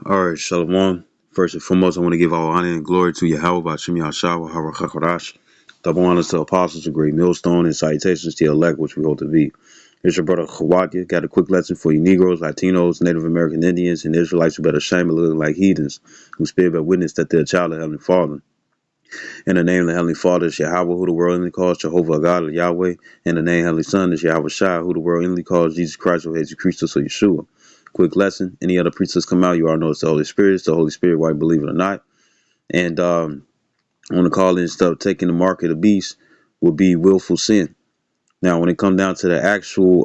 All right, Shalom. First and foremost, I want to give all honor and glory to Yahweh, Bashim Yahshua, Harakakarash. Double honors to apostles, a great millstone, and salutations to the elect, which we hold to be. Here's your brother Khawatia. Got a quick lesson for you Negroes, Latinos, Native American Indians, and Israelites who better shame and looking like heathens, who spirit bear witness that they're a child of Heavenly Father. In the name of the Heavenly Father is Yahweh, who the world only calls Jehovah God or Yahweh. In the name of the Heavenly Son is Yahweh Shai, who the world only calls Jesus Christ or Jesus Christus or Yeshua. Quick lesson. Any other preachers come out, you already know it's the Holy Spirit. It's the Holy Spirit, whether you believe it or not. And I want to call in stuff, taking the mark of the beast will be willful sin. Now, when it comes down to the actual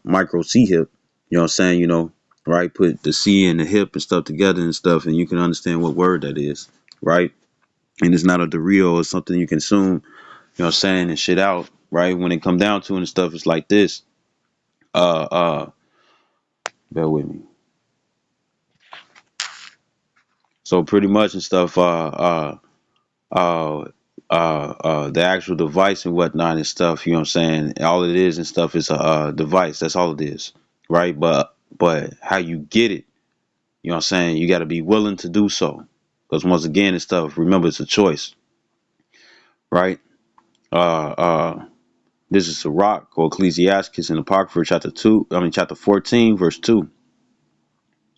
micro C hip, you know what I'm saying, right? Put the C and the hip and stuff together and stuff, and you can understand what word that is, right? And it's not a Dorito or something you consume, you know what I'm saying, and shit out, right? When it come down to it and stuff, it's like this. Uh uh Bear with me. So pretty much and stuff, uh the actual device and whatnot and stuff, you know what I'm saying? All it is and stuff is a device. That's all it is. Right? But how you get it, you know what I'm saying, you gotta be willing to do so. Because once again and stuff, remember it's a choice, right? Uh uh this is Sirach or Ecclesiastes in Apocrypha chapter 14, verse 2.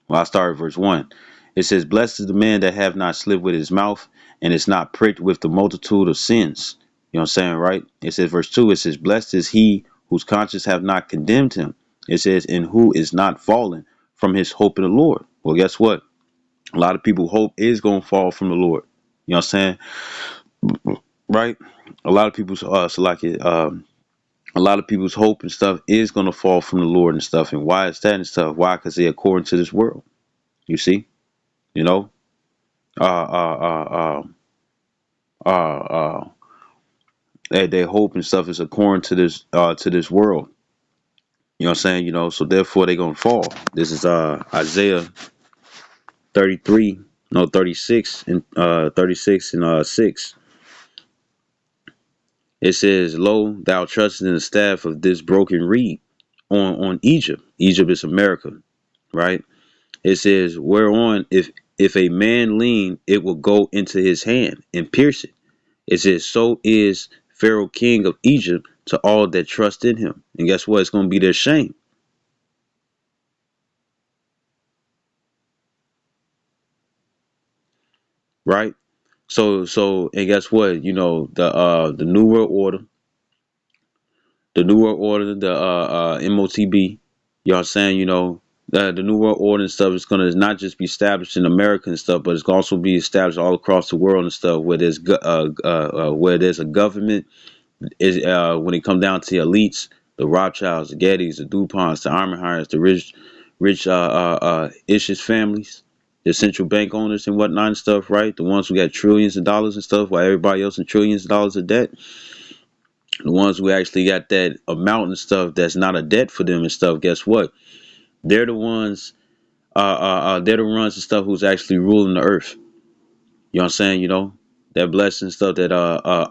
Well, I start at verse 1. It says, blessed is the man that have not slipped with his mouth, and is not pricked with the multitude of sins. You know what I'm saying, right? It says, verse 2, it says, blessed is he whose conscience have not condemned him. It says, and who is not fallen from his hope in the Lord. Well, guess what? A lot of people hope is going to fall from the Lord. You know what I'm saying? Right? A lot of people's, a lot of people's hope and stuff is going to fall from the Lord and stuff. And why is that and stuff? Why? Because they're according to this world. You see? You know? uh, uh, uh, uh, uh, their hope and stuff is according to this world. You know what I'm saying? So therefore they're gonna fall. This is Isaiah 33, no 36 and 36 and 6. It says, "Lo, thou trustest in the staff of this broken reed on Egypt. Egypt is America, right? It says, whereon if a man lean, it will go into his hand and pierce it. It says, so is Pharaoh king of Egypt to all that trust in him." And guess what? It's going to be their shame, right? And guess what? The New World Order, the M.O.T.B. Y'all saying, the New World Order and stuff is going to not just be established in America and stuff, but it's going to also be established all across the world and stuff, where there's a government. Is when it comes down to the elites, the Rothschilds, the Gettys, the DuPonts, the Armenheims, the rich Ishish families, the central bank owners and whatnot and stuff, right? The ones who got trillions of dollars and stuff, while everybody else in trillions of dollars of debt. The ones who actually got that amount and stuff that's not a debt for them and stuff. Guess what? They're the ones. They're the ones and stuff who's actually ruling the earth. You know what I'm saying? That blessing stuff that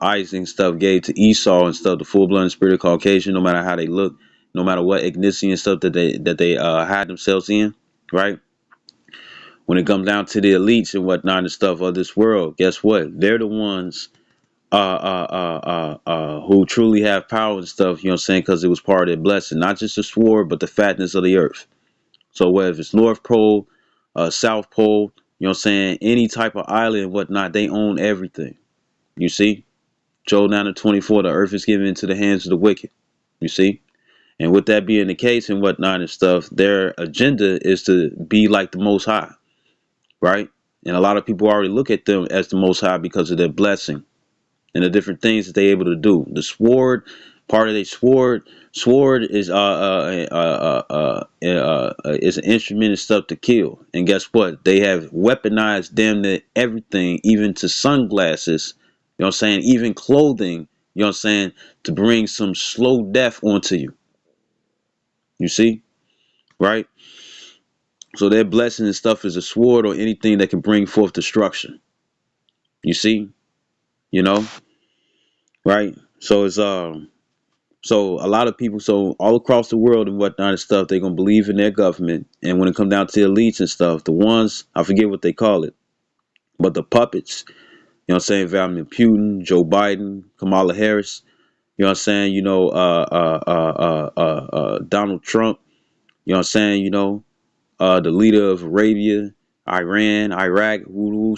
Isaac and stuff gave to Esau and stuff, the full blood spirit of Caucasian, no matter how they look, no matter what ethnicity and stuff that they hide themselves in, right? When it comes down to the elites and whatnot and stuff of this world, guess what? They're the ones who truly have power and stuff, you know what I'm saying? Because it was part of their blessing, not just the sword, but the fatness of the earth. So whether it's North Pole, South Pole, you know what I'm saying, any type of island and whatnot, they own everything. You see? Joel 9:24, the earth is given into the hands of the wicked. You see? And with that being the case and whatnot and stuff, their agenda is to be like the Most High, right? And a lot of people already look at them as the Most High because of their blessing and the different things that they're able to do. The sword, part of their sword is an instrument and stuff to kill. And guess what? They have weaponized damn near everything, even to sunglasses. You know what I'm saying? Even clothing. You know what I'm saying? To bring some slow death onto you. You see, right? So their blessing and stuff is a sword or anything that can bring forth destruction. You see, you know, right? So it's So a lot of people, so all across the world and whatnot and stuff, they're gonna believe in their government. And when it comes down to elites and stuff, the ones I forget what they call it, but the puppets, you know what I'm saying, Vladimir Putin, Joe Biden, Kamala Harris, you know what I'm saying, Donald Trump, you know what I'm saying, the leader of Arabia, Iran, Iraq, woo woo,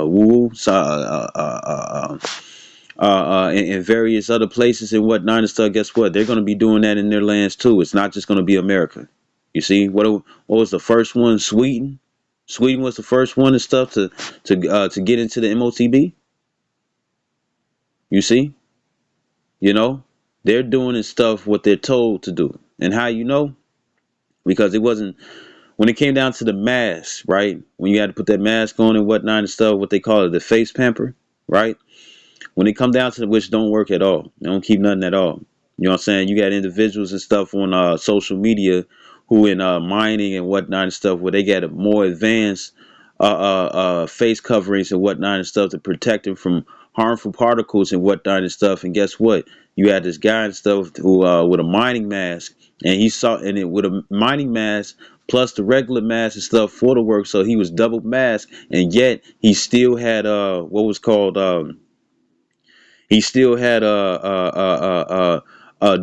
woo, and various other places and whatnot and stuff. Guess what? They're going to be doing that in their lands too. It's not just going to be America. You see, what was the first one? Sweden. Sweden was the first one and stuff to get into the M.O.T.B. You see, you know, they're doing and stuff what they're told to do, and how you know, because it wasn't when it came down to the mask, right? When you had to put that mask on and whatnot and stuff, what they call it, the face pamper, right? When it come down to it, which don't work at all, they don't keep nothing at all. You know what I'm saying? You got individuals and stuff on social media who in mining and whatnot and stuff where they got a more advanced face coverings and whatnot and stuff to protect them from harmful particles and whatnot and stuff. And guess what? You had this guy and stuff who with a mining mask, and he saw and it with a mining mask plus the regular mask and stuff for the work, so he was double masked, and yet he still had what was called he still had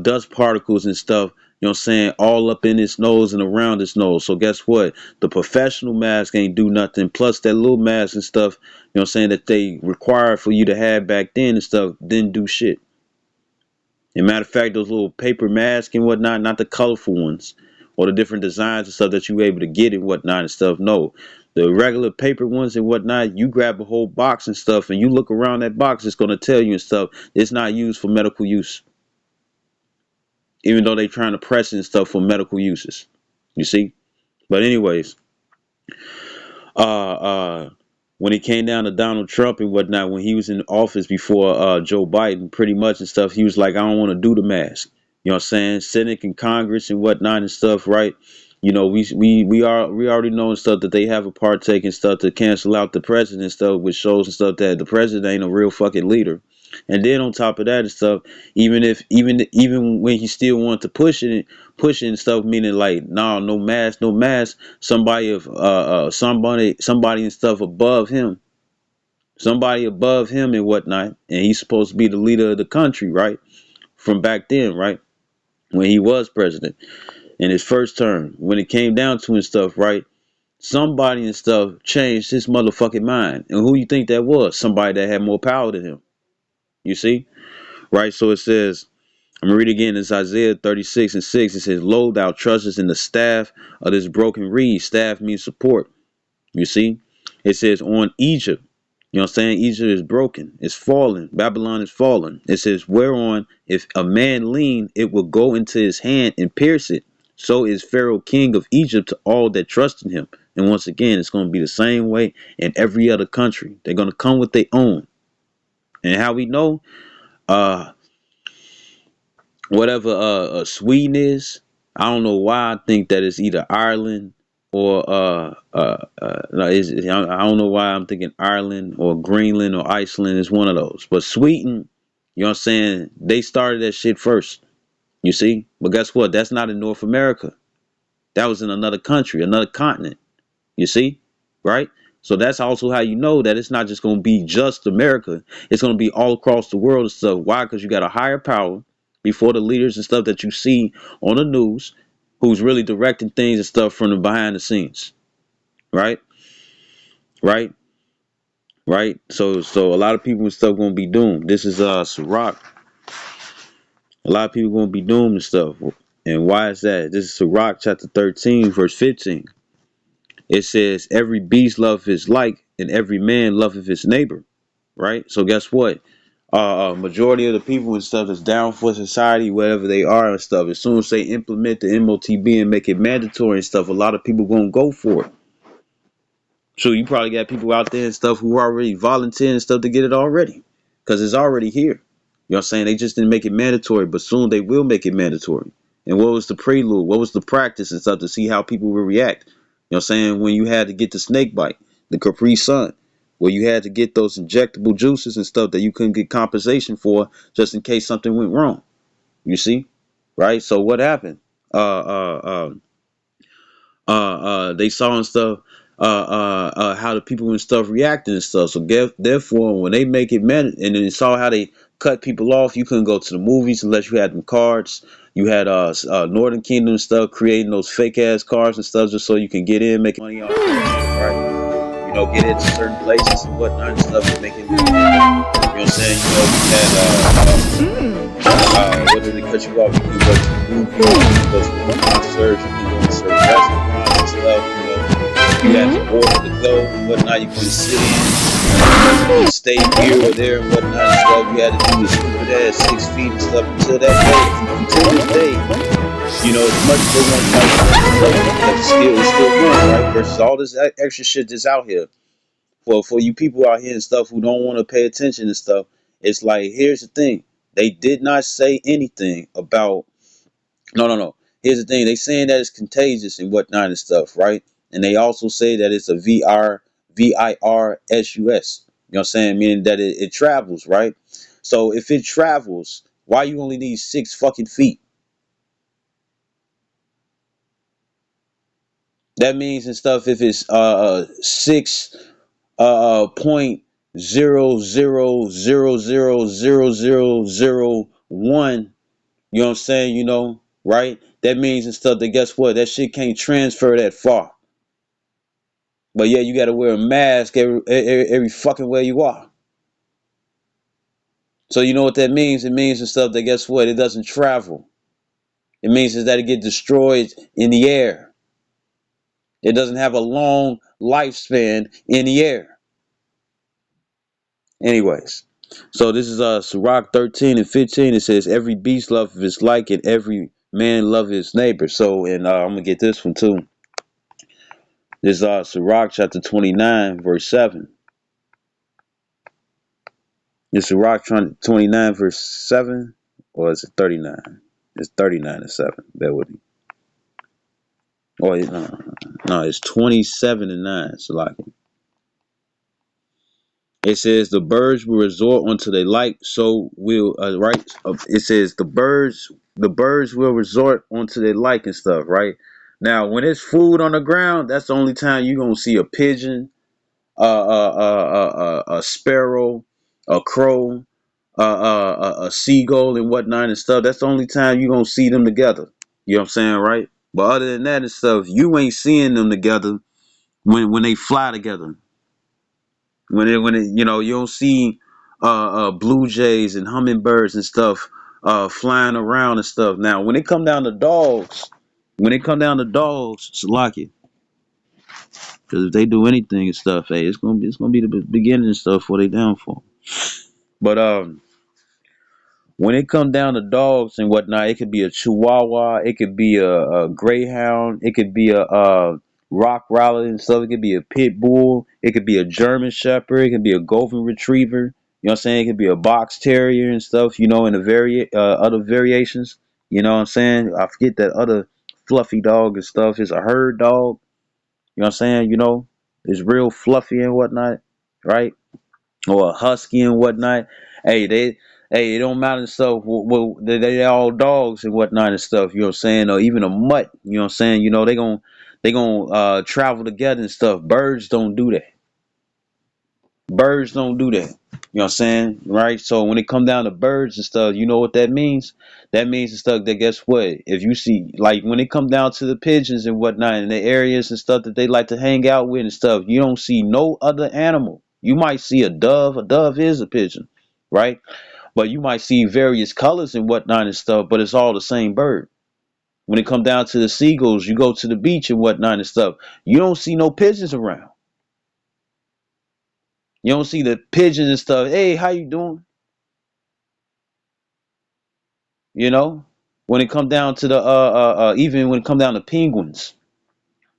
dust particles and stuff, you know what I'm saying, all up in his nose and around his nose. So guess what? The professional mask ain't do nothing. Plus that little mask and stuff, you know what I'm saying, that they required for you to have back then and stuff didn't do shit. And matter of fact, those little paper masks and whatnot, not the colorful ones or the different designs and stuff that you were able to get and whatnot and stuff. No, the regular paper ones and whatnot, you grab a whole box and stuff and you look around that box, it's going to tell you and stuff it's not used for medical use. Even though they're trying to press it and stuff for medical uses. You see? But anyways, uh, uh, when it came down to Donald Trump and whatnot, when he was in office before Joe Biden, pretty much and stuff, he was like, I don't want to do the mask. You know what I'm saying? Senate and Congress and whatnot and stuff, right? You know, we already know and stuff that they have a partake and stuff to cancel out the president and stuff, which shows and stuff that the president ain't a real fucking leader. And then on top of that and stuff, even when he still wanted to push it and stuff, meaning like, no, no mask, no mask. Somebody and stuff somebody above him and whatnot, and he's supposed to be the leader of the country, right? From back then, right? When he was president in his first term, when it came down to and stuff, right? Somebody and stuff changed his motherfucking mind, and who you think that was? Somebody that had more power than him. You see, right? So it says, I'm gonna read again. It's Isaiah 36:6. It says, "Lo, thou trustest in the staff of this broken reed." Staff means support. You see, it says on Egypt. You know what I'm saying? Egypt is broken. It's fallen. Babylon is fallen. It says, whereon if a man lean, it will go into his hand and pierce it. So is Pharaoh king of Egypt to all that trust in him. And once again, it's going to be the same way in every other country. They're going to come with their own. And how we know? Uh, whatever Sweden is, I don't know why I think that it's either Ireland or no, I don't know why I'm thinking Ireland or Greenland or Iceland is one of those. But Sweden, you know what I'm saying? They started that shit first. You see? But guess what? That's not in North America. That was in another country, another continent. You see? Right? So that's also how you know that it's not just going to be just America. It's going to be all across the world and stuff. Why? Because you got a higher power before the leaders and stuff that you see on the news who's really directing things and stuff from the behind the scenes. Right? Right? Right? So a lot of people and stuff going to be doomed. This is Sirach. A lot of people going to be doomed and stuff. And why is that? This is Sirach chapter 13 verse 15. It says, every beast loveth his like, and every man loveth his neighbor. Right? So guess what? Majority of the people and stuff that's down for society, wherever they are and stuff, as soon as they implement the M.O.T.B and make it mandatory and stuff, a lot of people gonna go for it. So you probably got people out there and stuff who are already volunteering and stuff to get it already, because it's already here. You know what I'm saying? They just didn't make it mandatory, but soon they will make it mandatory. And what was the prelude? What was the practice and stuff to see how people will react? You know what I'm saying? When you had to get the snake bite, the Capri Sun. where you had to get those injectable juices and stuff that you couldn't get compensation for just in case something went wrong. You see, right? So what happened? They saw and stuff, how the people and stuff reacted and stuff. So therefore, when they make it man, and then saw how they cut people off, you couldn't go to the movies unless you had them cards. You had Northern Kingdom stuff creating those fake ass cars and stuff just so you can get in, making money off that and stuff, right? You know, get into certain places and whatnot and stuff and making, you know what I'm saying? You know, you had whether they cut you off, you can go to the movies, you can go to the concerts, you can go to certain restaurants and stuff, you know. You had to order to go and whatnot, you couldn't sit in, you couldn't stay here or there and whatnot and stuff. You had to do the stupid ass 6 feet and stuff until that day, until this day. You know, as much as they want to fight stuff, it's still going, right? Versus all this extra shit that's out here. For you people out here and stuff who don't want to pay attention and stuff, it's like, here's the thing. They did not say anything about, no. Here's the thing. They saying that it's contagious and whatnot and stuff, right? And they also say that it's a virus. You know what I'm saying? Meaning that it travels, right? So if it travels, why you only need 6 fucking feet? That means and stuff if it's 6 .000000001, you know what I'm saying, you know, right? That means and stuff that guess what? That shit can't transfer that far. But yeah, you gotta wear a mask every fucking way you are. So you know what that means? It means and stuff that guess what? It doesn't travel. It means is that it get destroyed in the air. It doesn't have a long lifespan in the air. Anyways, so this is Sirach 13 and 15. It says every beast love his like and every man love his neighbor. So and I'm gonna get this one too. This is Sirach chapter 29 verse 7. Is Sirach 29 verse 7 or is it 39? It's 39 and 7. Bear with me. Oh no, it's 27 and 9. So like it says the birds will resort unto their like, so will right. It says the birds will resort onto their like and stuff, right? Now, when it's food on the ground, that's the only time you gonna see a pigeon, a sparrow, a crow, a seagull, and whatnot and stuff. That's the only time you gonna see them together. You know what I'm saying, right? But other than that and stuff, you ain't seeing them together when they fly together. When it you know you don't see blue jays and hummingbirds and stuff flying around and stuff. Now when it come down to dogs, it's lucky because if they do anything and stuff, hey, it's gonna be the beginning and stuff for they downfall. But when it come down to dogs and whatnot, it could be a Chihuahua, it could be a Greyhound, it could be a Rock and stuff. It could be a Pit Bull, it could be a German Shepherd, it could be a Golden Retriever. You know what I'm saying? It could be a Box Terrier and stuff. You know, and the other variations. You know what I'm saying? I forget that other fluffy dog and stuff. It's a herd dog. You know what I'm saying? You know, it's real fluffy and whatnot, right? Or a husky and whatnot. Hey, it don't matter and stuff. Well, they all dogs and whatnot and stuff. You know what I'm saying? Or even a mutt. You know what I'm saying? You know they gonna travel together and stuff. Birds don't do that. Birds don't do that. You know what I'm saying? Right? So when it come down to birds and stuff, you know what that means? That means and stuff that guess what? If you see like when it come down to the pigeons and whatnot in the areas and stuff that they like to hang out with and stuff, you don't see no other animal. You might see a dove. A dove is a pigeon, right? But you might see various colors and whatnot and stuff, but it's all the same bird. When it come down to the seagulls, you go to the beach and whatnot and stuff. You don't see no pigeons around. You don't see the pigeons and stuff. Hey, how you doing? You know, when it come down to the even when it come down to penguins,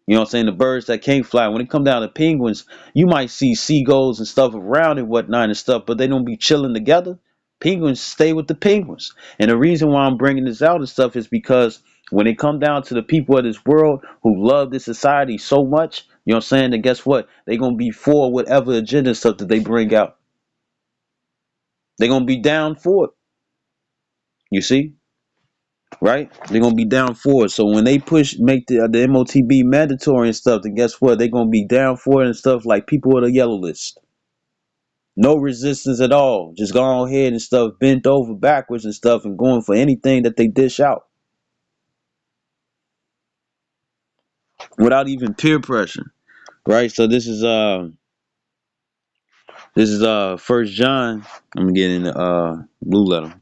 you know what I'm saying, the birds that can't fly. When it come down to penguins, you might see seagulls and stuff around and whatnot and stuff, but they don't be chilling together. Penguins stay with the penguins, and the reason why I'm bringing this out and stuff is because when it come down to the people of this world who love this society so much, You know what I'm saying? Then guess what? They gonna be for whatever agenda stuff that they bring out. They gonna be down for it. You see? Right? They're gonna be down for it. So when they make the M.O.T.B mandatory and stuff, then guess what? They're gonna be down for it and stuff like people on the yellow list. No resistance at all. Just go on ahead and stuff, bent over backwards and stuff, and going for anything that they dish out without even peer pressure. Right? So this is First John. I'm gonna get in the blue letter.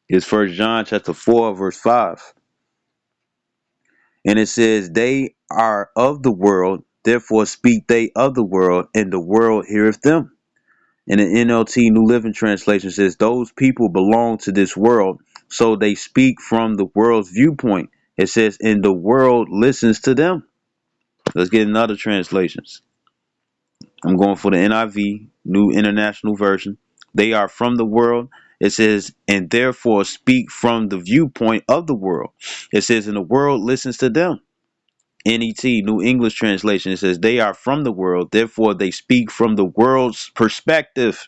It's First John chapter 4, verse 5. And it says, they are of the world, therefore speak they of the world, and the world heareth them. And the NLT New Living Translation says, those people belong to this world, so they speak from the world's viewpoint. It says, and the world listens to them. Let's get another translations. I'm going for the NIV, New International Version. They are from the world. It says, and therefore speak from the viewpoint of the world. It says, and the world listens to them. NET, New English Translation, it says, they are from the world, therefore they speak from the world's perspective.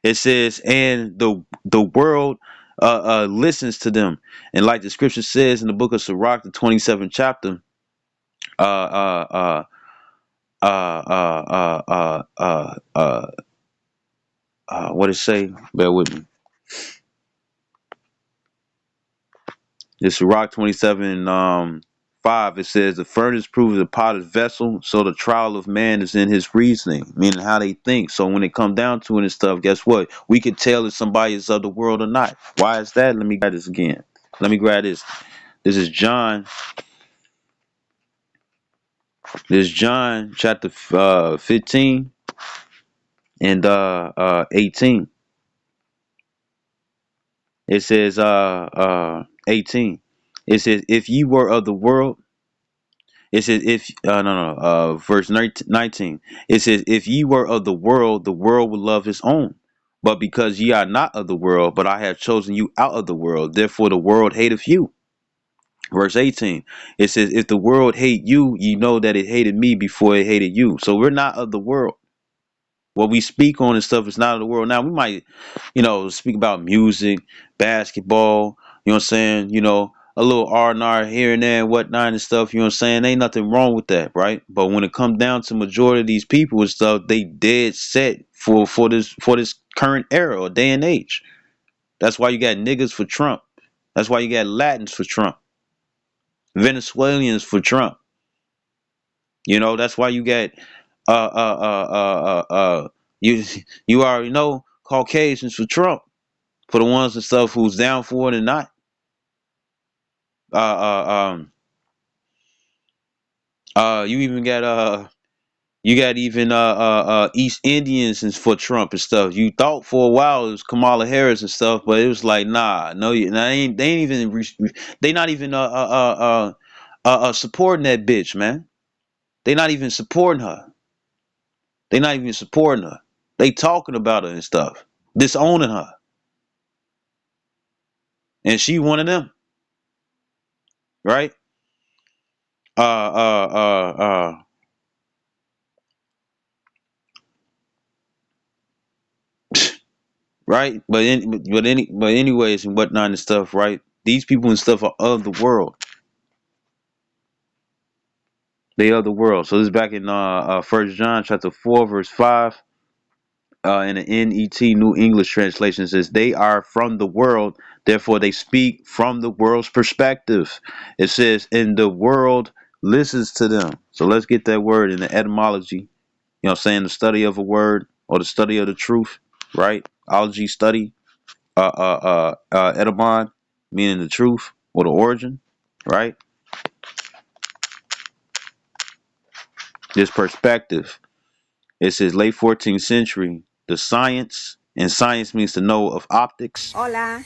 It says, and the world listens to them. And like the scripture says in the book of Sirach, the 27th chapter, uh, uh, uh, uh, uh, uh, uh, uh, what it say? Bear with me. It's Sirach 27, 5. It says, the furnace proves the potter's vessel, so the trial of man is in his reasoning, meaning how they think. So when it come down to it and stuff, guess what? We can tell if somebody is of the world or not. Why is that? Let me grab this again. Let me grab this. This is John. This is John chapter 15 and 18. It says 18. It says, if ye were of the world. It says, if no, verse 19. It says, if ye were of the world would love his own. But because ye are not of the world, but I have chosen you out of the world, therefore the world hateth you. Verse 18. It says, if the world hate you, ye know that it hated me before it hated you. So we're not of the world. What we speak on and stuff is not of the world. Now we might, speak about music, basketball, you know what I'm saying, a little R&R here and there and whatnot and stuff, you know what I'm saying? Ain't nothing wrong with that, right? But when it comes down to majority of these people and stuff, they dead set for this current era or day and age. That's why you got niggas for Trump. That's why you got Latins for Trump. Venezuelans for Trump. That's why you got uh uh uh uh you you already know Caucasians for Trump, for the ones and stuff who's down for it and not. Uh uh um you even got even East Indians and for Trump and stuff. You thought for a while it was Kamala Harris and stuff, but it was like, nah, no, they ain't even they not even supporting that bitch, man. They not even supporting her. They not even supporting her. They talking about her and stuff, disowning her, and she one of them, right? Uh, uh, uh, right. But anyways and whatnot and stuff, right? These people and stuff are of the world. They of the world. So this is back in First John chapter 4 verse 5. In the NET New English Translation says, they are from the world, therefore they speak from the world's perspective. It says, and the world listens to them. So let's get that word in the etymology. You know what I'm saying? The study of a word or the study of the truth, right? Ology study, etymon, meaning the truth or the origin, right? This perspective. It says late 14th century, the science, and science means to know of optics. Hola.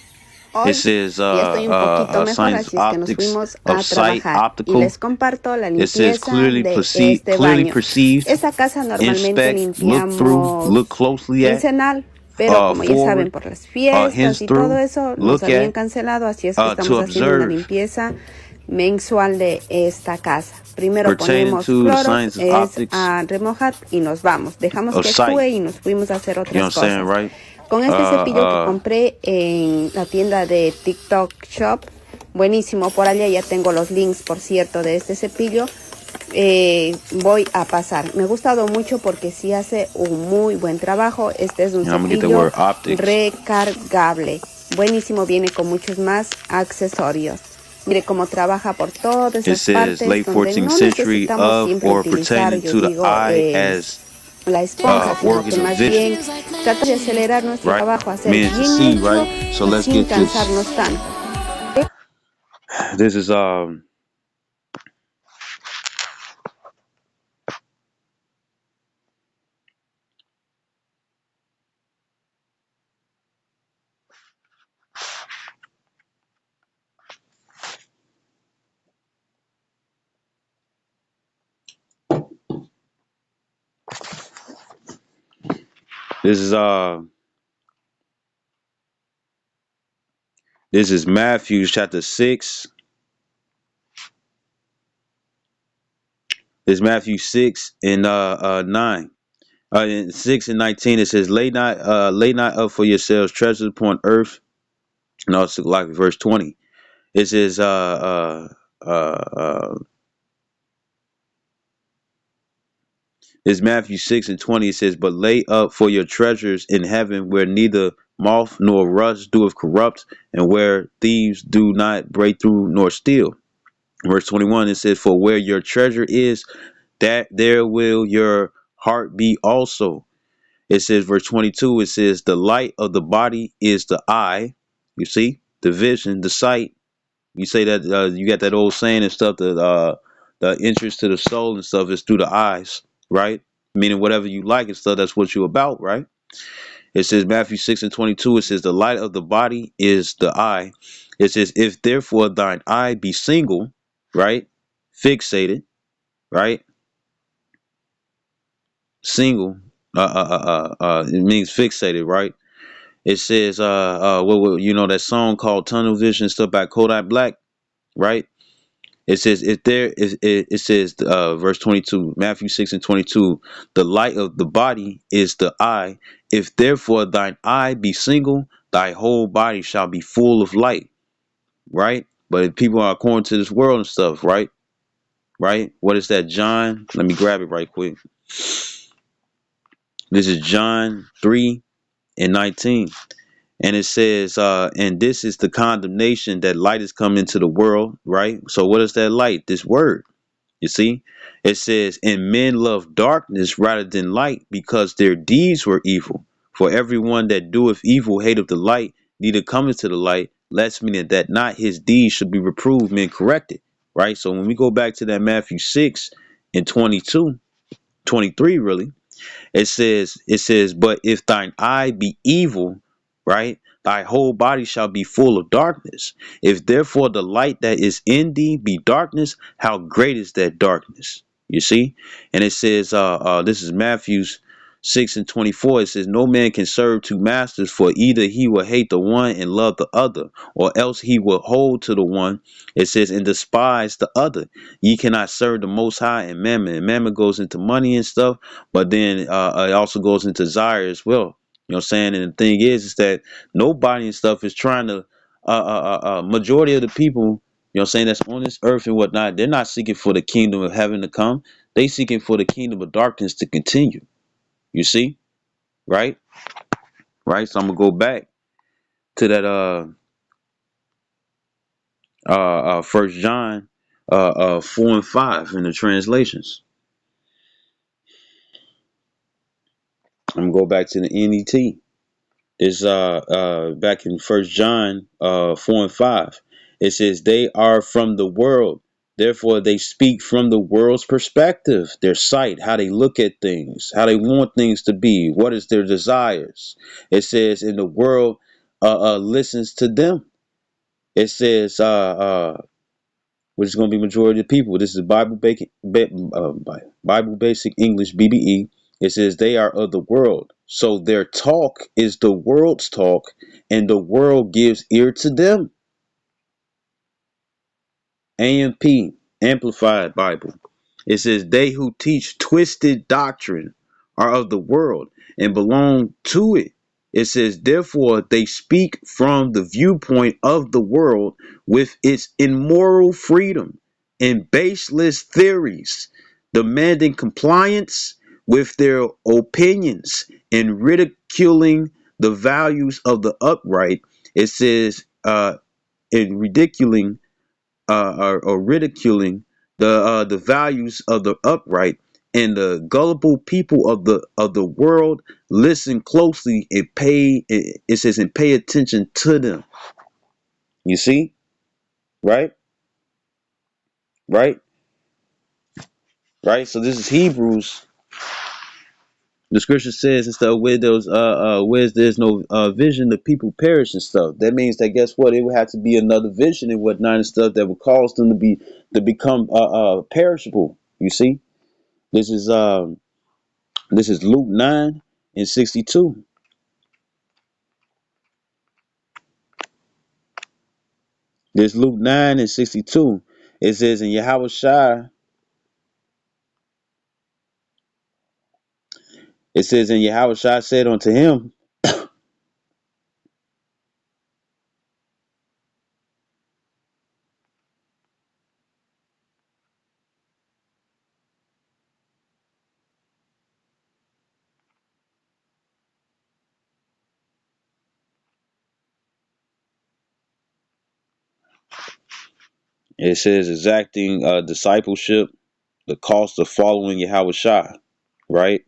It Hoy says ya estoy un poquito mejor, science así es que nos optics fuimos of a sight trabajar y optical. les comparto la It says limpieza de este clearly baño. perceived, Esta casa normalmente inspect, look through, look limpiamos closely at, quincenal, pero como ya saben, forward, por las fiestas hints y todo through, eso, nos look habían at, cancelado, así es que to estamos haciendo una observe, limpieza mensual de esta casa. Primero pertaining ponemos to the cloro, science of es optics a remojar y nos vamos. Dejamos of que sight. actúe y nos fuimos a hacer You know what otras I'm saying, cosas. right? Con este cepillo que compré en la tienda de TikTok Shop, buenísimo, por allá ya tengo los links, por cierto, de este cepillo. Voy a pasar. Me ha gustado mucho porque sí hace un muy buen trabajo. Este es un cepillo recargable. Buenísimo, viene con muchos más accesorios. Mire cómo trabaja por todas It esas says partes late donde 14th no century necesitamos of siempre or utilizar, pertaining yo to the digo, eye as la esponja, sino que organs of más vision, bien tratar de acelerar nuestro right? trabajo, hacer Meaning to bien see, hecho right? So y let's sin get this. cansarnos tanto. This is this is uh this is Matthew chapter 6. It's Matthew 6 and 9. In 6 and 19 it says, lay not up for yourselves treasures upon earth. No, it's like verse 20. It says it's Matthew 6 and 20. It says, but lay up for your treasures in heaven, where neither moth nor rust doeth corrupt, and where thieves do not break through nor steal. Verse 21, it says, for where your treasure is, that there will your heart be also. It says, verse 22, it says, the light of the body is the eye. You see, the vision, the sight. You say that you got that old saying and stuff that the interest to the soul and stuff is through the eyes, right? Meaning whatever you like and stuff, that's what you're about, right? It says Matthew 6 and 22, it says the light of the body is the eye. It says, if therefore thine eye be single, right? Fixated, right? Single, it means fixated, right? It says, you know that song called Tunnel Vision and stuff by Kodak Black, right? It says, if there is, it says, verse 22, Matthew 6 and 22, the light of the body is the eye. If therefore thine eye be single, thy whole body shall be full of light, right? But if people are according to this world and stuff, right? Right? What is that, John? Let me grab it right quick. This is John 3 and 19. And it says, and this is the condemnation that light has come into the world, right? So what is that light? This word. You see, it says, and men love darkness rather than light because their deeds were evil. For everyone that doeth evil hateth the light, neither cometh to the light, lest meaning that not his deeds should be reproved and corrected. Right. So when we go back to that Matthew 6 and 22, 23, really, it says, but if thine eye be evil, right, thy whole body shall be full of darkness. If therefore the light that is in thee be darkness, how great is that darkness? You see? And it says, this is Matthew's 6 and 24. It says, no man can serve two masters, for either he will hate the one and love the other, or else he will hold to the one, it says, and despise the other. Ye cannot serve the Most High and mammon. And mammon goes into money and stuff, but then it also goes into desire as well. You know what I'm saying? And the thing is that nobody and stuff is trying to, majority of the people, you know what I'm saying, that's on this earth and whatnot, they're not seeking for the kingdom of heaven to come. They seeking for the kingdom of darkness to continue. You see? Right? Right? So I'm going to go back to that First John 4 and 5 in the translations. I'm going to go back to the NET. Is back in First John 4 and 5. It says, they are from the world, therefore they speak from the world's perspective, their sight, how they look at things, how they want things to be, what is their desires. It says, in the world listens to them. It says which is going to be majority of the people. This is Bible Basic English BBE. It says they are of the world, so their talk is the world's talk, and the world gives ear to them. AMP, Amplified Bible. It says they who teach twisted doctrine are of the world and belong to it. It says therefore they speak from the viewpoint of the world with its immoral freedom and baseless theories, demanding compliance with their opinions and ridiculing the values of the upright. It says in ridiculing or ridiculing the values of the upright, and the gullible people of the world listen closely and pay. It says and pay attention to them. You see, right, right, right. So this is Hebrews. The scripture says and stuff where those where there's no vision, the people perish and stuff. That means that guess what? It would have to be another vision and whatnot and stuff that would cause them to become perishable. You see. This is Luke 9:62. This Luke 9:62. It says in Yahweh Shai, it says in Yahweh Shai said unto him, it says exacting discipleship, the cost of following Yahweh Shai, right?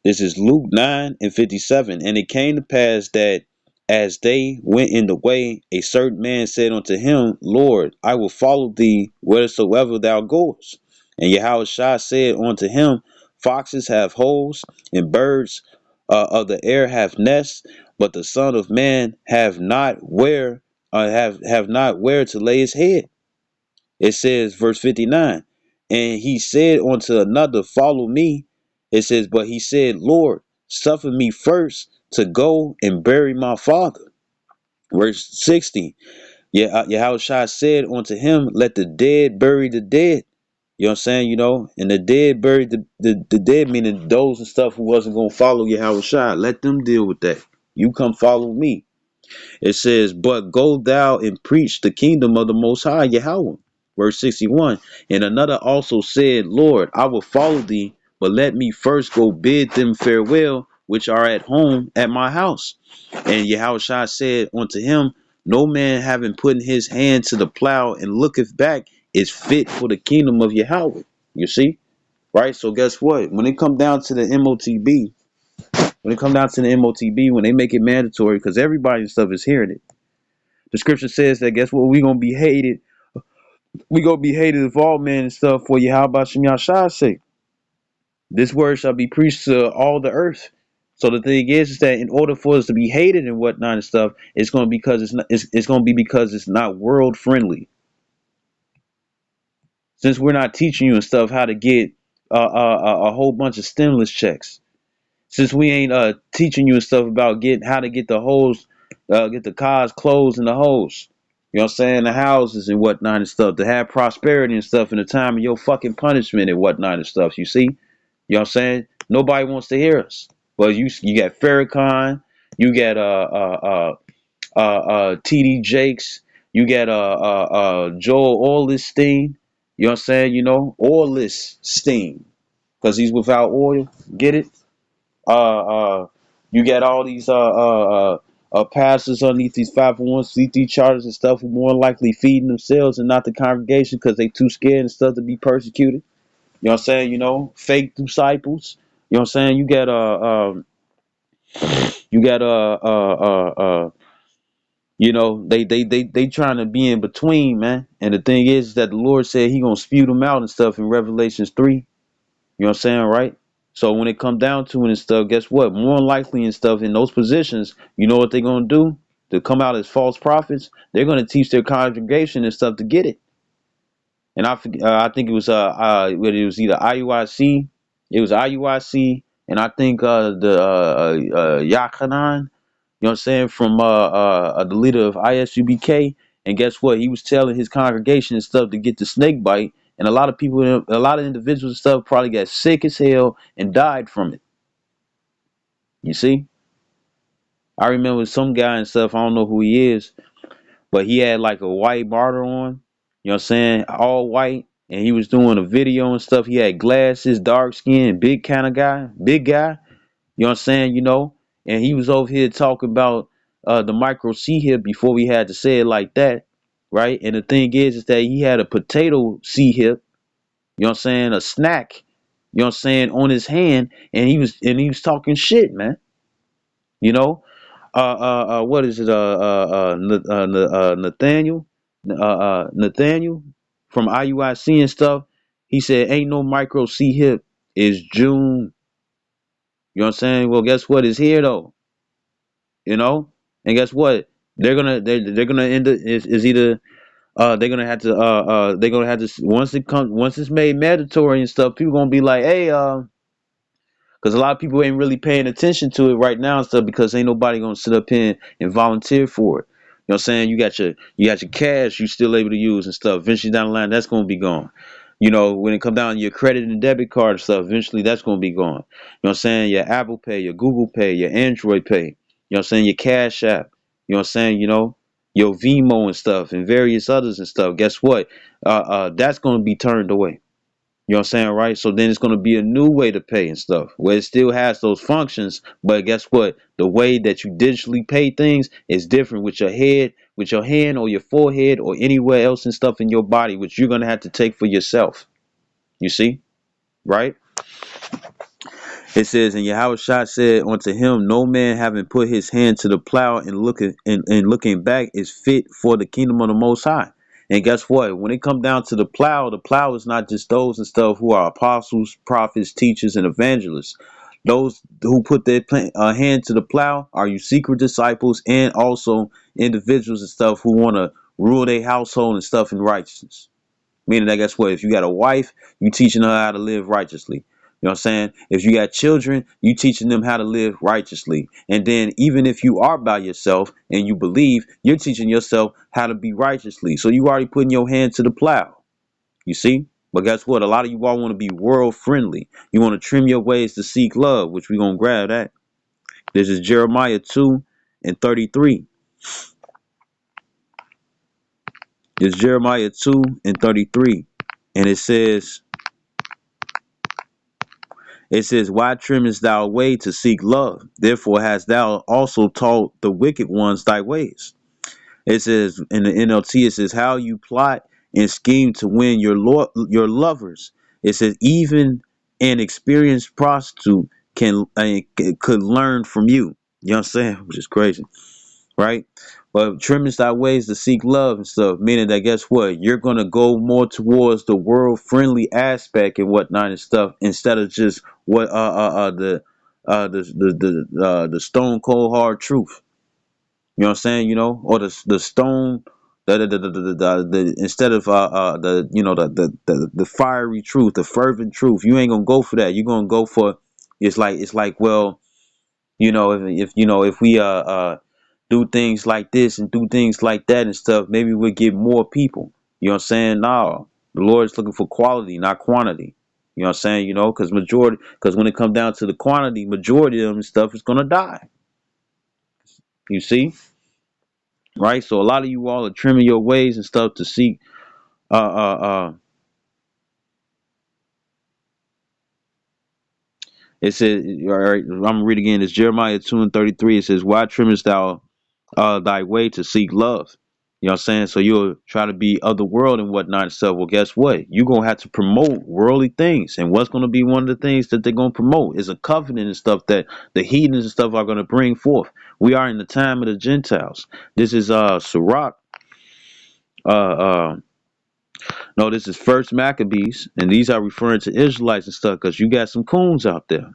This is Luke 9:57. And it came to pass that as they went in the way, a certain man said unto him, Lord, I will follow thee whithersoever thou goest. And Yahushua said unto him, Foxes have holes, and birds of the air have nests, but the Son of Man have not where to lay his head. It says, verse 59, and he said unto another, Follow me. It says, but he said, Lord, suffer me first to go and bury my father. Verse 60, Yahushua said unto him, Let the dead bury the dead. You know what I'm saying? You know, and the dead buried the dead, meaning those and stuff who wasn't going to follow Yahushua. Let them deal with that. You come follow me. It says, But go thou and preach the kingdom of the Most High Yahweh. Verse 61. And another also said, Lord, I will follow thee, but let me first go bid them farewell, which are at home at my house. And Yahushua said unto him, No man having put his hand to the plow and looketh back is fit for the kingdom of Yahweh. You see? Right? So guess what? When it come down to the M.O.T.B, when they make it mandatory, because everybody and stuff is hearing it. The scripture says that guess what? We're gonna be hated. We're gonna be hated of all men and stuff for you. How about Shem Yahshua's sake? This word shall be preached to all the earth. So the thing is that in order for us to be hated and whatnot and stuff, it's gonna be because it's gonna be because it's not world friendly. Since we're not teaching you and stuff how to get a whole bunch of stimulus checks. Since we ain't teaching you and stuff about getting how to get the hoes, get the cars closed and the hoes. You know what I'm saying? The houses and whatnot and stuff. To have prosperity and stuff in the time of your fucking punishment and whatnot and stuff. You see? You know what I'm saying? Nobody wants to hear us. But you got Farrakhan, you got TD Jakes, you got Joel Orlstein. You know what I'm saying? You know, Orlstein. Because he's without oil. Get it? You got all these pastors underneath these 501c3 charters and stuff who more likely feeding themselves and not the congregation because they too scared and stuff to be persecuted. You know what I'm saying? You know, fake disciples. You know what I'm saying? You got you know, they trying to be in between, man. And the thing is that the Lord said He gonna spew them out and stuff in Revelations 3. You know what I'm saying, right? So when it come down to it and stuff, guess what? More likely and stuff in those positions, you know what they're gonna do? to come out as false prophets, they're going to teach their congregation and stuff to get it. And I think it was what it was either IUIC, it was IUIC, and I think the Yakanan, you know what I'm saying, from the leader of ISUBK. And guess what? He was telling his congregation and stuff to get the snake bite, and a lot of people, a lot of individuals and stuff probably got sick as hell and died from it. You see, I remember some guy and stuff. I don't know who he is, but he had like a white barter on, you know what I'm saying, all white, and he was doing a video and stuff. He had glasses, dark skin, big kind of guy, big guy, you know what I'm saying, and he was over here talking about the micro C hip before we had to say it like that, right? And the thing is that he had a potato C hip, you know what I'm saying, a snack, you know what I'm saying, on his hand, and he was talking shit, man, you know. What is it? Nathaniel, Nathaniel from IUIC and stuff. He said, "Ain't no micro C hip. It's June." You know what I'm saying? Well, guess what? It's here though. You know, and guess what? They're gonna end up is either they're gonna have to once it's made mandatory and stuff. People gonna be like, hey, because a lot of people ain't really paying attention to it right now and stuff because ain't nobody gonna sit up here and volunteer for it. You know what I'm saying? You got your cash you still able to use and stuff. Eventually down the line, that's gonna be gone. When it come down to your credit and debit card and stuff, eventually that's gonna be gone. You know what I'm saying? Your Apple Pay, your Google Pay, your Android Pay, you know what I'm saying, your Cash App, you know what I'm saying, your Vimo and stuff and various others and stuff. Guess what? That's gonna be turned away. You know what I'm saying, right? So then it's going to be a new way to pay and stuff where it still has those functions. But guess what? The way that you digitally pay things is different with your head, with your hand or your forehead or anywhere else and stuff in your body, which you're going to have to take for yourself. You see, right? It says, and Yahushua said unto him, no man having put his hand to the plow and looking back is fit for the kingdom of the Most High. And guess what? When it comes down to the plow is not just those and stuff who are apostles, prophets, teachers, and evangelists. Those who put their hand to the plow are you secret disciples and also individuals and stuff who want to rule their household and stuff in righteousness. Meaning that guess what? If you got a wife, you teaching her how to live righteously. You know what I'm saying? If you got children, you teaching them how to live righteously. And then even if you are by yourself and you believe, you're teaching yourself how to be righteously. So you already putting your hand to the plow. You see? But guess what? A lot of you all want to be world friendly. You want to trim your ways to seek love, which we're going to grab that. This is Jeremiah 2 and 33. This is Jeremiah 2 and 33. And it says, why trimmest thou away to seek love? Therefore hast thou also taught the wicked ones thy ways. It says in the NLT, it says, how you plot and scheme to win your lovers. It says, even an experienced prostitute could learn from you. You know what I'm saying? Which is crazy, right? But trimmest thy ways to seek love and stuff, meaning that guess what? You're gonna go more towards the world friendly aspect and whatnot and stuff instead of just what the stone cold hard truth. You know what I'm saying? Or the stone instead of the fiery truth, the fervent truth. You ain't gonna go for that. You're gonna go for it's like well, if we do things like this and do things like that and stuff, maybe we'll get more people. You know what I'm saying? No, the Lord is looking for quality, not quantity. You know what I'm saying? Because when it comes down to the quantity, majority of them and stuff is gonna die. You see, right? So a lot of you all are trimming your ways and stuff to seek. Uh, uh, uh. It says, all right. I'm gonna read again. It's Jeremiah 2 and 33. It says, "Why trimmest thou thy way to seek love?" You know what I'm saying? So you'll try to be of the world and whatnot and stuff. Well, guess what? You're gonna have to promote worldly things. And what's gonna be one of the things that they're gonna promote is a covenant and stuff that the heathens and stuff are gonna bring forth. We are in the time of the Gentiles. This is Sirach. Uh uh no, this is First Maccabees, and these are referring to Israelites and stuff, because you got some coons out there.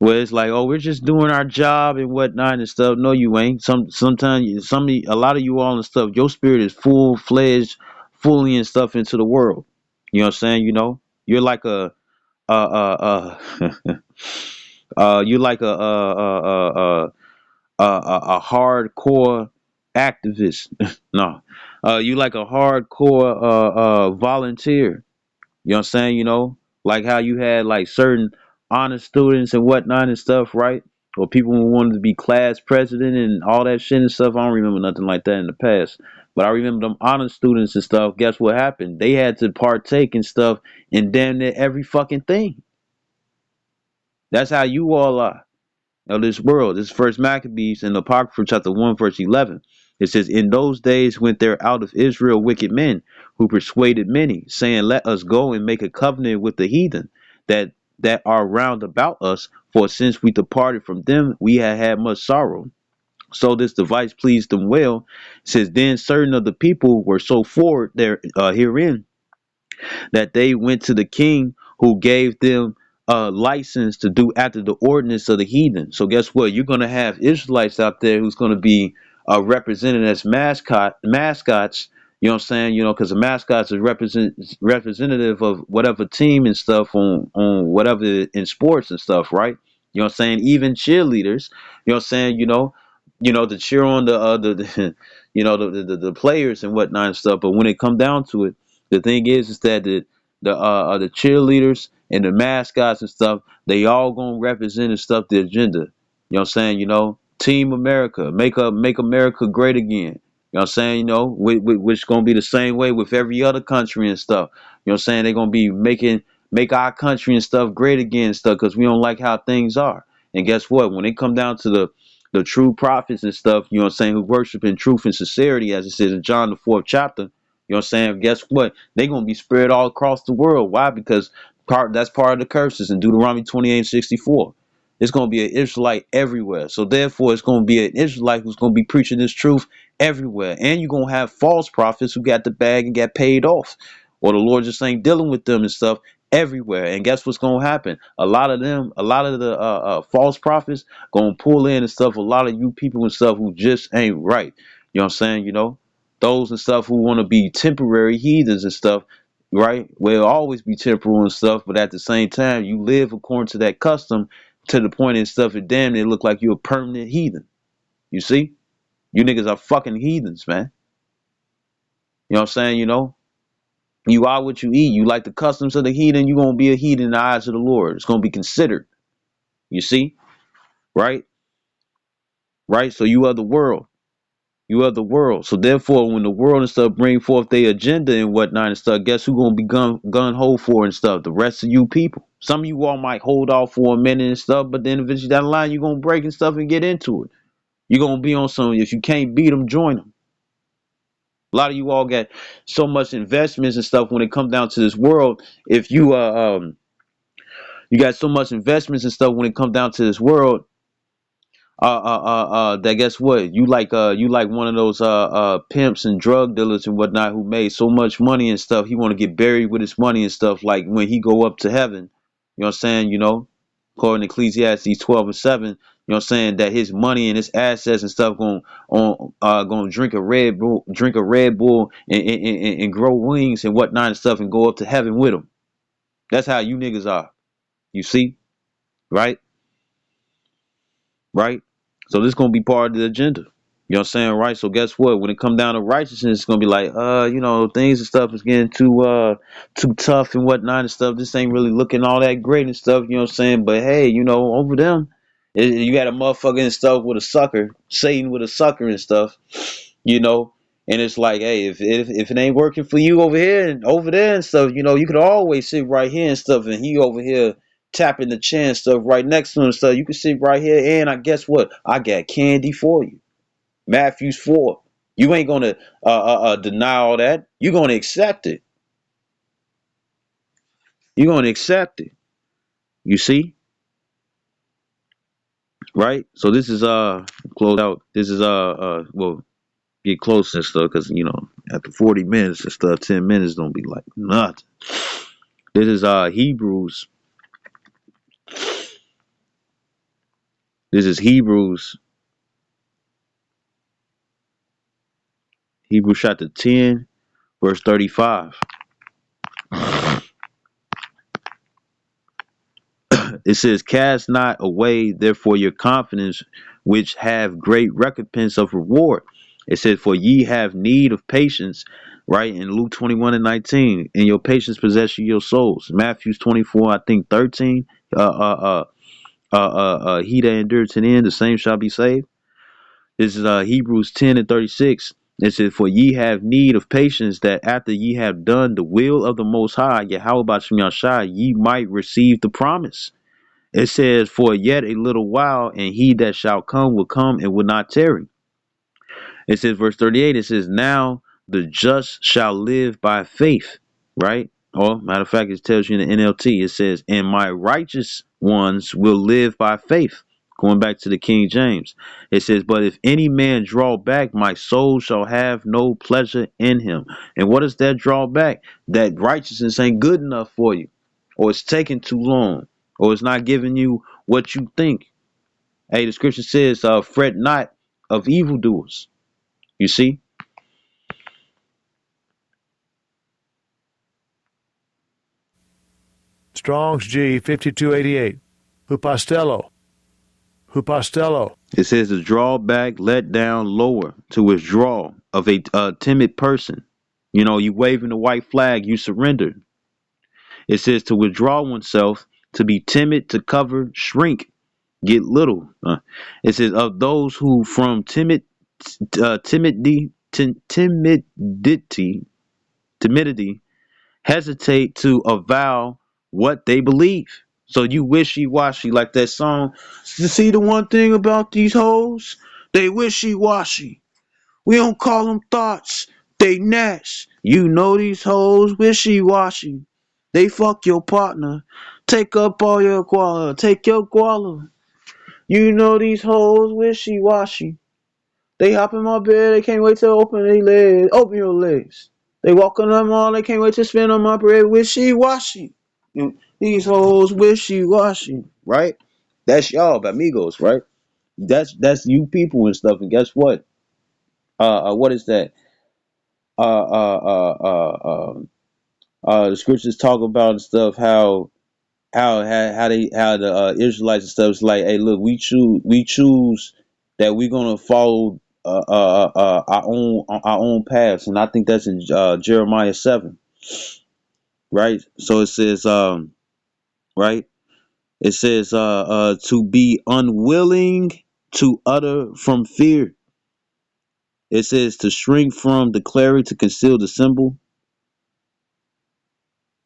Where it's like, oh, we're just doing our job and whatnot and stuff. No, you ain't. Sometimes a lot of you all and stuff. Your spirit is full fledged, fully and stuff into the world. You know what I'm saying? You know, you're like you're like a hardcore activist. No, you like a hardcore volunteer. You know what I'm saying? You know, like how you had like certain honor students and whatnot and stuff, right? Or people who wanted to be class president and all that shit and stuff. I don't remember nothing like that in the past. But I remember them honor students and stuff. Guess what happened? They had to partake in stuff in damn near every fucking thing. That's how you all are of this world. This first Maccabees in the Apocrypha chapter 1 verse 11. It says, in those days went there out of Israel wicked men who persuaded many, saying, let us go and make a covenant with the heathen that are round about us, for since we departed from them we have had much sorrow. So this device pleased them well. It says, then certain of the people were so forward there herein that they went to the king, who gave them a license to do after the ordinance of the heathen. So guess what? You're gonna have Israelites out there who's gonna be represented as mascots. You know what I'm saying? You know, because the mascots is representative of whatever team and stuff on whatever in sports and stuff, right? You know what I'm saying? Even cheerleaders. You know what I'm saying? You know to cheer on the you know the players and whatnot and stuff. But when it come down to it, the thing is that the cheerleaders and the mascots and stuff, they all gonna represent and stuff the agenda. You know what I'm saying? You know, Team America, make America great again. You know what I'm saying? You know, which gonna be the same way with every other country and stuff. You know what I'm saying? They're gonna be make our country and stuff great again and stuff because we don't like how things are. And guess what? When they come down to the true prophets and stuff, you know what I'm saying, who worship in truth and sincerity, as it says in John the 4th chapter, you know what I'm saying? Guess what? They're gonna be spread all across the world. Why? Because that's part of the curses in Deuteronomy 28:64. It's gonna be an Israelite everywhere. So therefore, it's gonna be an Israelite who's gonna be preaching this truth everywhere. And you're gonna have false prophets who got the bag and got paid off, or the Lord just ain't dealing with them and stuff everywhere. And guess what's gonna happen? A lot of the false prophets gonna pull in and stuff. A lot of you people and stuff who just ain't right. You know what I'm saying? You know, those and stuff who want to be temporary heathens and stuff, right? Will always be temporal and stuff, but at the same time, you live according to that custom to the point and stuff. And damn, it look like you're a permanent heathen. You see, you niggas are fucking heathens, man. You know what I'm saying? You know, you are what you eat. You like the customs of the heathen, you gonna be a heathen in the eyes of the Lord. It's gonna be considered. You see, right? Right. So you are the world. You are the world. So therefore, when the world and stuff bring forth their agenda and whatnot and stuff, guess who gonna be gun ho for and stuff? The rest of you people. Some of you all might hold off for a minute and stuff, but then eventually down the line, you're gonna break and stuff and get into it. You're gonna be on some. If you can't beat them, join them. A lot of you all got so much investments and stuff when it comes down to this world. If you got so much investments and stuff when it comes down to this world, that guess what, you like one of those pimps and drug dealers and whatnot who made so much money and stuff, he want to get buried with his money and stuff, like when he go up to heaven. You know what I'm saying? You know, according to Ecclesiastes 12:7, you know what I'm saying, that his money and his assets and stuff going drink a Red Bull and grow wings and whatnot and stuff and go up to heaven with him. That's how you niggas are. You see? Right? Right? So this gonna be part of the agenda. You know what I'm saying, right? So guess what? When it come down to righteousness, it's gonna be like, you know, things and stuff is getting too tough and whatnot and stuff. This ain't really looking all that great and stuff, you know what I'm saying? But hey, you know, over them, you got a motherfucker and stuff with a sucker, Satan with a sucker and stuff, you know. And it's like, hey, if it ain't working for you over here and over there and stuff, you know, you could always sit right here and stuff, and he over here tapping the chair and stuff right next to him and stuff. You can sit right here, and I guess what? I got candy for you. Matthews 4. You ain't gonna deny all that. You're gonna accept it. You're gonna accept it. You see, right? So this is close out. This is well, get close and stuff, because you know after 40 minutes and stuff, 10 minutes don't be like nothing. This is Hebrews This is Hebrews chapter 10, verse 35. It says, "Cast not away therefore your confidence, which have great recompense of reward." It says, "For ye have need of patience," right? In Luke 21 and 19, "in your patience possess ye your souls." Matthew 24, I think 13. He that endures to the end, the same shall be saved. This is Hebrews 10 and 36. It says, "For ye have need of patience, that after ye have done the will of the Most High, Yahweh Bashim Yashai, ye might receive the promise." It says, "For yet a little while, and he that shall come will come and will not tarry." It says, verse 38, it says, "Now the just shall live by faith," right? Or, matter of fact, it tells you in the NLT, it says, "And my righteous ones will live by faith." Going back to the King James, it says, "But if any man draw back, my soul shall have no pleasure in him." And what is that drawback? That righteousness ain't good enough for you, or it's taking too long, or it's not giving you what you think. Hey, the scripture says, "Fret not of evildoers." You see? Strong's G 5288. Hupastello. Hupastello. It says to draw back, let down, lower, to withdraw of a timid person. You know, you waving the white flag, you surrender. It says to withdraw oneself, to be timid, to cover, shrink, get little. It says of those who from timidity hesitate to avow what they believe. So you wishy-washy, like that song. You see, the one thing about these hoes, they wishy-washy. We don't call them thoughts, they gnats. You know these hoes wishy-washy. They fuck your partner, take up all your guala, take your guala. You know these hoes wishy-washy. They hop in my bed, they can't wait to open their legs. Open your legs. They walk on them all, they can't wait to spin on my bread. Wishy-washy. These hoes wishy-washy. Right? That's y'all, amigos, right? That's you people and stuff. And guess what? What is that? Uh, uh, uh, uh, the scriptures talk about and stuff how the Israelites and stuff is like, hey, look, we choose that we're gonna follow our own paths, and I think that's in Jeremiah 7, right? So it says right, it says to be unwilling to utter from fear. It says to shrink from declaring, to conceal the symbol.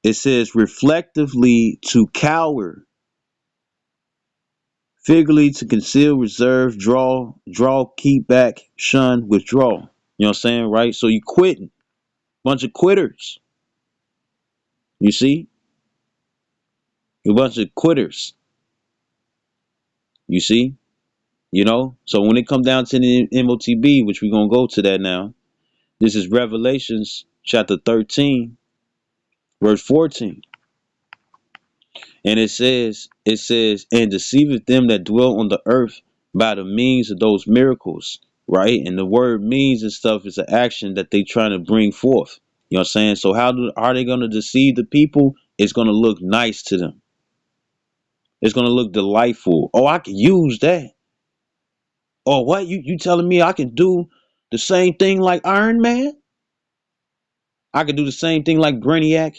It says reflectively to cower, figuratively to conceal, reserve, draw, keep back, shun, withdraw. You know what I'm saying, right? So you quitting. Bunch of quitters. You see? You bunch of quitters. You see? You know? So when it come down to the M.O.T.B, which we're gonna go to that now, this is Revelations chapter 13, verse 14. And it says, "And deceiveth them that dwell on the earth by the means of those miracles," right? And the word means and stuff is an action that they trying to bring forth. You know what I'm saying? So how are they going to deceive the people? It's going to look nice to them. It's going to look delightful. Oh, I can use that. Oh, what? You telling me I can do the same thing like Iron Man? I can do the same thing like Brainiac?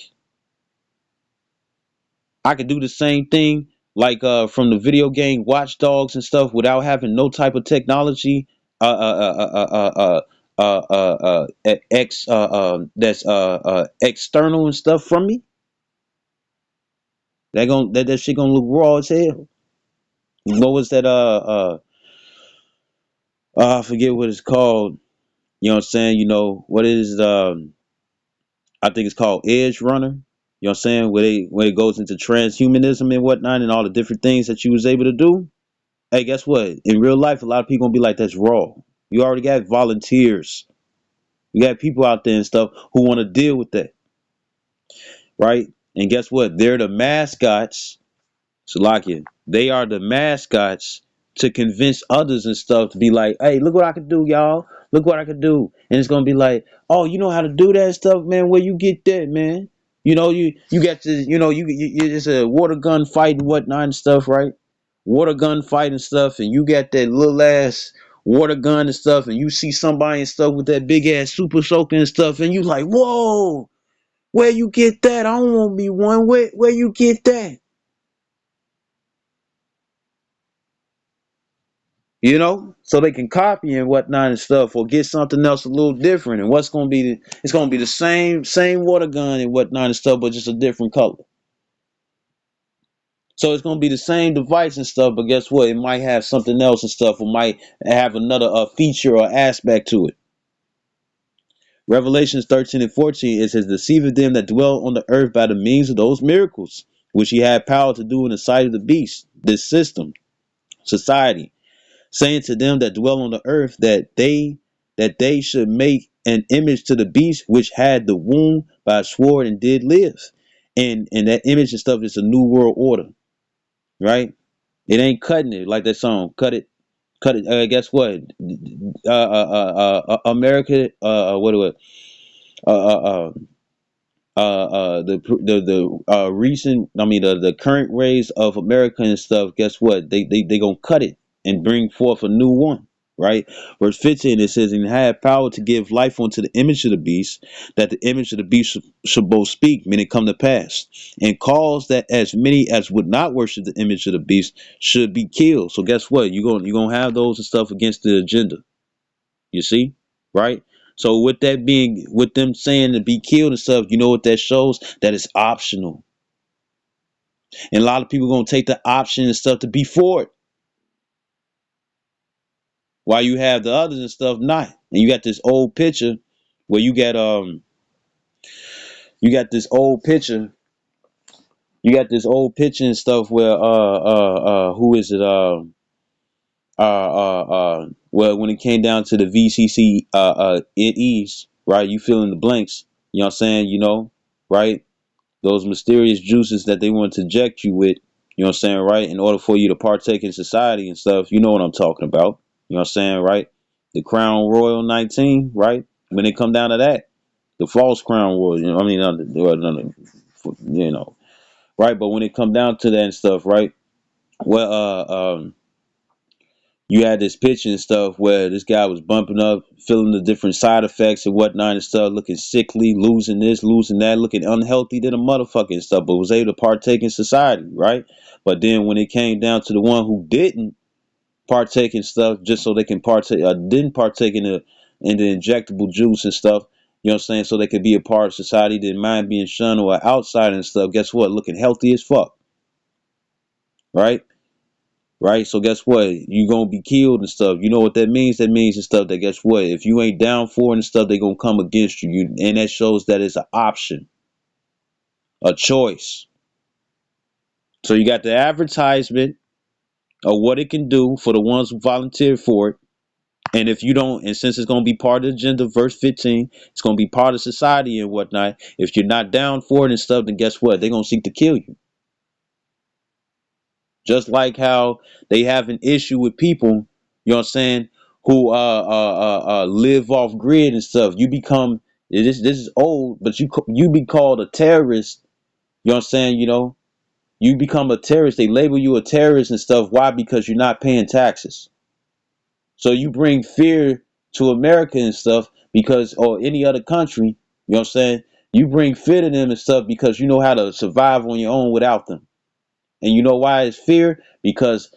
I could do the same thing like from the video game Watch Dogs and stuff without having no type of technology that's external and stuff from me. That shit gonna look raw as hell. What was that I forget what it's called. You know what I'm saying? You know what it is I think it's called Edge Runner. You know what I'm saying? Where it goes into transhumanism and whatnot and all the different things that you was able to do. Hey, guess what? In real life, a lot of people gonna be like, "That's raw." You already got volunteers. You got people out there and stuff who want to deal with that, right? And guess what? They're the mascots. Salakia. They are the mascots to convince others and stuff to be like, hey, look what I could do, y'all. Look what I could do. And it's gonna be like, oh, you know how to do that and stuff, man. Where you get that, man? You got to, it's a water gun fight and whatnot and stuff, right? Water gun fight and stuff, and you got that little ass water gun and stuff, and you see somebody and stuff with that big ass super soaker and stuff, and you like, whoa, where you get that? I don't want me one. Where you get that? So they can copy and whatnot and stuff, or get something else a little different. And what's gonna be it's gonna be the same water gun and whatnot and stuff, but just a different color. So it's gonna be the same device and stuff, but guess what? It might have something else and stuff, or might have another feature or aspect to it. Revelations 13 and 14, it says, deceiveth them that dwell on the earth by the means of those miracles, which he had power to do in the sight of the beast, this system, society, saying to them that dwell on the earth that they should make an image to the beast which had the wound by a sword and did live. And that image and stuff is a new world order, right? It ain't cutting it like that song. Cut it. Guess what? America. What do it? Uh, uh, uh, the recent, I mean, the current rays of America and stuff. Guess what? They gonna cut it and bring forth a new one. Right, verse 15, it says, and had power to give life unto the image of the beast, that the image of the beast should both speak, meaning come to pass, and cause that as many as would not worship the image of the beast should be killed. So guess what? You're gonna have those and stuff against the agenda. You see, right? So with them saying to be killed and stuff, you know what that shows? That it's optional. And a lot of people gonna take the option and stuff to be for it, while you have the others and stuff not. And you got this old picture where you got this old picture and stuff where who is it well, when it came down to the VCC it ease, right? You fill in the blanks, you know what I'm saying, right? Those mysterious juices that they want to inject you with, you know what I'm saying, right? In order for you to partake in society and stuff, you know what I'm talking about. You know what I'm saying, right? The Crown Royal 19, right? When it come down to that, the false Crown Royal, right? But when it come down to that and stuff, right? Well, you had this picture and stuff where this guy was bumping up, feeling the different side effects and whatnot and stuff, looking sickly, losing this, losing that, looking unhealthy than a motherfucker and stuff, but was able to partake in society, right? But then when it came down to the one who didn't partake in stuff just so they can partake, didn't partake in the injectable juice and stuff, you know what I'm saying, so they could be a part of society, didn't mind being shunned or outside and stuff, guess what? Looking healthy as fuck, right? Right? So guess what? You gonna be killed and stuff. You know what that means? That means and stuff that guess what? If you ain't down for it and stuff, they gonna come against you. And that shows that it's an option, a choice. So you got the advertisement of what it can do for the ones who volunteer for it. And if you don't, and since it's gonna be part of the agenda, verse 15, it's gonna be part of society and whatnot. If you're not down for it and stuff, then guess what? They're gonna seek to kill you. Just like how they have an issue with people, you know what I'm saying, who live off grid and stuff. You become, this is old, but you be called a terrorist. You know what I'm saying? You become a terrorist. They label you a terrorist and stuff. Why? Because you're not paying taxes. So you bring fear to America and stuff because, or any other country. You know what I'm saying? You bring fear to them and stuff because you know how to survive on your own without them. And you know why it's fear? Because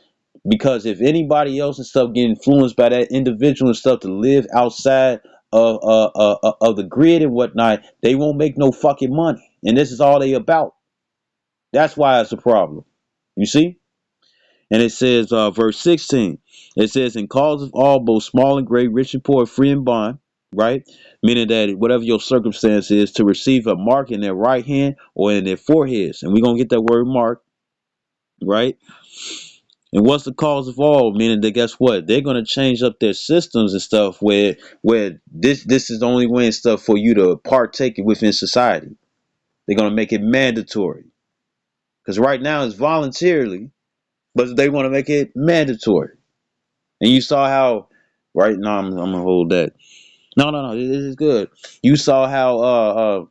if anybody else and stuff get influenced by that individual and stuff to live outside of the grid and whatnot, they won't make no fucking money. And this is all they about. That's why it's a problem. You see? And it says, verse 16, it says, in cause of all, both small and great, rich and poor, free and bond, right? Meaning that whatever your circumstance is, to receive a mark in their right hand or in their foreheads. And we're going to get that word mark, right? And what's the cause of all? Meaning that guess what? They're gonna change up their systems and stuff where this is the only way and stuff for you to partake within society. They're gonna make it mandatory. Because right now it's voluntarily, but they want to make it mandatory. And you saw how, right? No, I'm gonna hold that. No. This is good. You saw how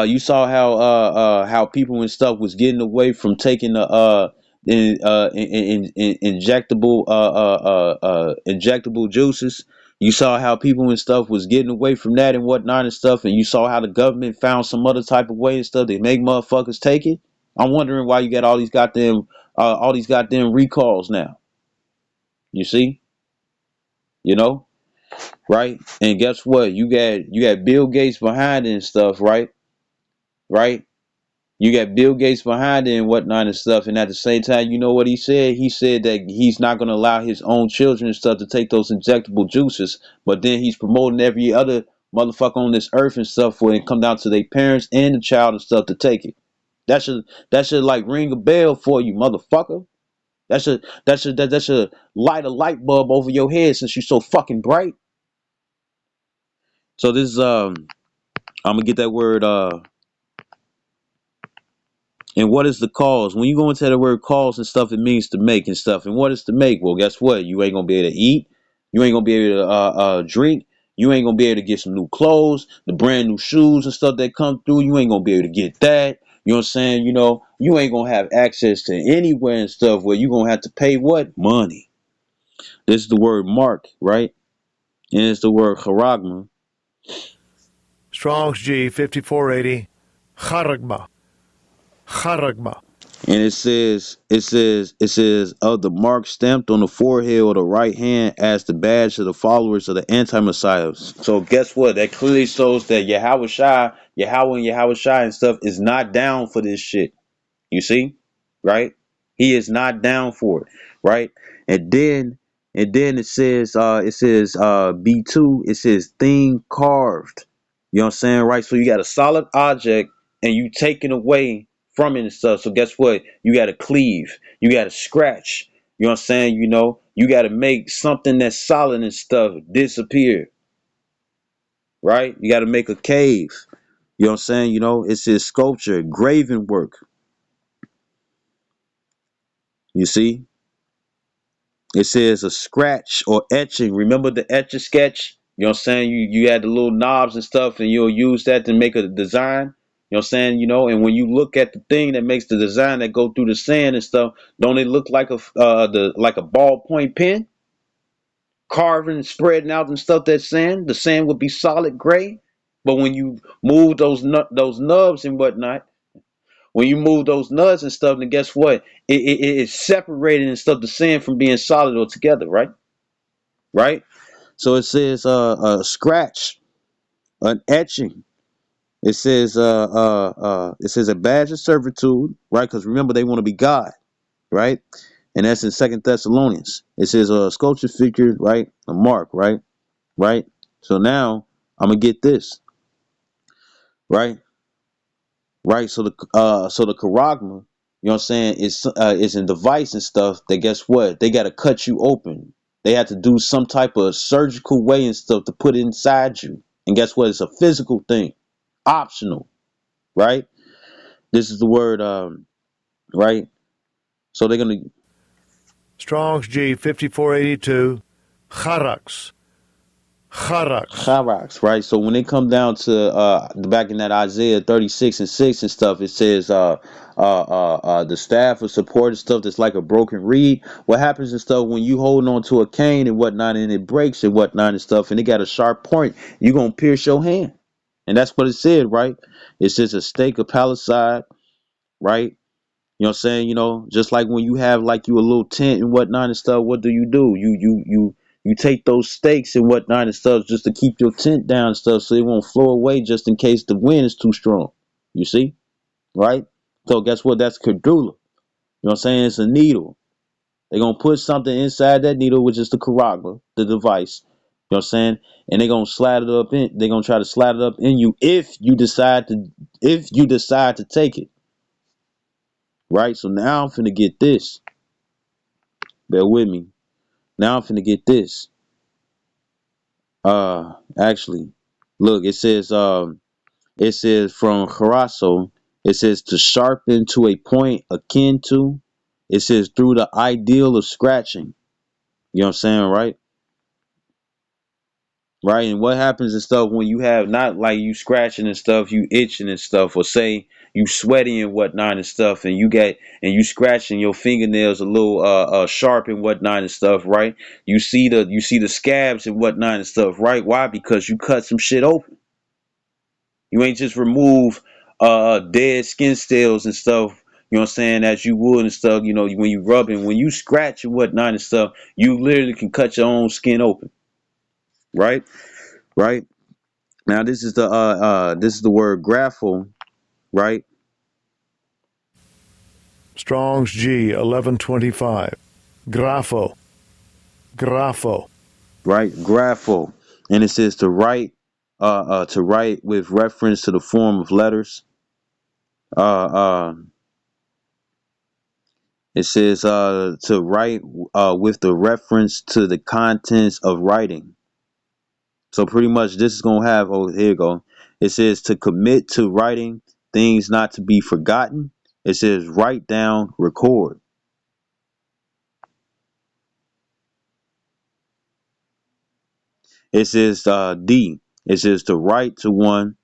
you saw how people and stuff was getting away from taking the injectable injectable juices. You saw how people and stuff was getting away from that and whatnot and stuff, and you saw how the government found some other type of way and stuff to make motherfuckers take it. I'm wondering why you got all these goddamn recalls now. You see, you know, right? And guess what? You got Bill Gates behind it and stuff, right? Right? You got Bill Gates behind it and whatnot and stuff. And at the same time, you know what he said? He said that he's not going to allow his own children and stuff to take those injectable juices. But then he's promoting every other motherfucker on this earth and stuff when it come down to their parents and the child and stuff to take it. That should like ring a bell for you, motherfucker. That should light a light bulb over your head since you're so fucking bright. So this is I'm gonna get that word and what is the cause? When you go into the word cause and stuff, it means to make and stuff. And what is to make? Well, guess what? You ain't gonna be able to eat. You ain't gonna be able to drink. You ain't gonna be able to get some new clothes, the brand new shoes and stuff that come through. You ain't gonna be able to get that. You know what I'm saying? You know, you ain't gonna have access to anywhere and stuff where you gonna have to pay what? Money. This is the word mark, right? And it's the word charagma. Strong's G 5480. Charagma. Charagma. And it says of the mark stamped on the forehead or the right hand as the badge of the followers of the anti-messiah. So guess what? That clearly shows that Yahweh Shai and stuff is not down for this shit. You see? Right? He is not down for it. Right? And then it says B2, it says thing carved. You know what I'm saying? Right? So you got a solid object and you taking away from it and stuff. So guess what? You gotta cleave. You gotta scratch. You know what I'm saying? You know, you gotta make something that's solid and stuff disappear. Right? You gotta make a cave. You know what I'm saying? You know, it says sculpture, graven work. You see? It says a scratch or etching. Remember the etch a sketch? You know what I'm saying? You had the little knobs and stuff, and you'll use that to make a design. You know what I'm saying? You know, and when you look at the thing that makes the design that go through the sand and stuff, don't it look like a ballpoint pen carving and spreading out and stuff? That sand, the sand would be solid gray, but when you move those nubs and whatnot, when you move those nuts and stuff, then guess what? It's separating and stuff the sand from being solid or together, right? Right? So it says a scratch, an etching. It says a badge of servitude, right? Because remember they want to be God, right? And that's in Second Thessalonians. It says a sculpture figure, right? A mark, right? Right? So now I'm gonna get this, right? Right. So the charagma, you know what I'm saying, is in device and stuff that guess what? They gotta cut you open. They have to do some type of surgical way and stuff to put it inside you. And guess what? It's a physical thing. Optional, right? This is the word, right? So they're gonna Strong's G 5482. Charax. Charax. Charax, right? So when they come down to back in that Isaiah 36:6 and stuff, it says the staff of support and stuff that's like a broken reed. What happens and stuff when you hold on to a cane and whatnot and it breaks and whatnot and stuff and it got a sharp point, you're gonna pierce your hand. And that's what it said, right? It says a stake of palisade, right? You know what I'm saying? You know, just like when you have like you a little tent and whatnot and stuff, what do? You take those stakes and whatnot and stuff just to keep your tent down and stuff so it won't flow away just in case the wind is too strong. You see? Right? So guess what? That's cordula. You know what I'm saying? It's a needle. They're gonna put something inside that needle, which is the charagma, the device. You know what I'm saying? And they're gonna try to slide it up in you if you decide to take it. Right? So now I'm finna get this. Bear with me. Now I'm finna get this. Actually, look, it says from Harasso, it says to sharpen to a point akin to, it says through the ideal of scratching. You know what I'm saying, right? Right, and what happens and stuff when you have not like you scratching and stuff, you itching and stuff, or say you sweaty and whatnot and stuff, and you scratching your fingernails a little sharp and whatnot and stuff, right? You see the scabs and whatnot and stuff, right? Why? Because you cut some shit open. You ain't just remove dead skin cells and stuff. You know what I'm saying? As you would and stuff. You know when you rubbing, when you scratch and whatnot and stuff, you literally can cut your own skin open, right? Right. Now this is the word graphle, right? Strong's G 1125. Grapho. Grapho. Right? Graphle. And it says to write with reference to the form of letters. Uh uh it says to write with the reference to the contents of writing. So pretty much this is gonna have, oh, here you go. It says to commit to writing things not to be forgotten. It says write down, record. It says D. It says to write to one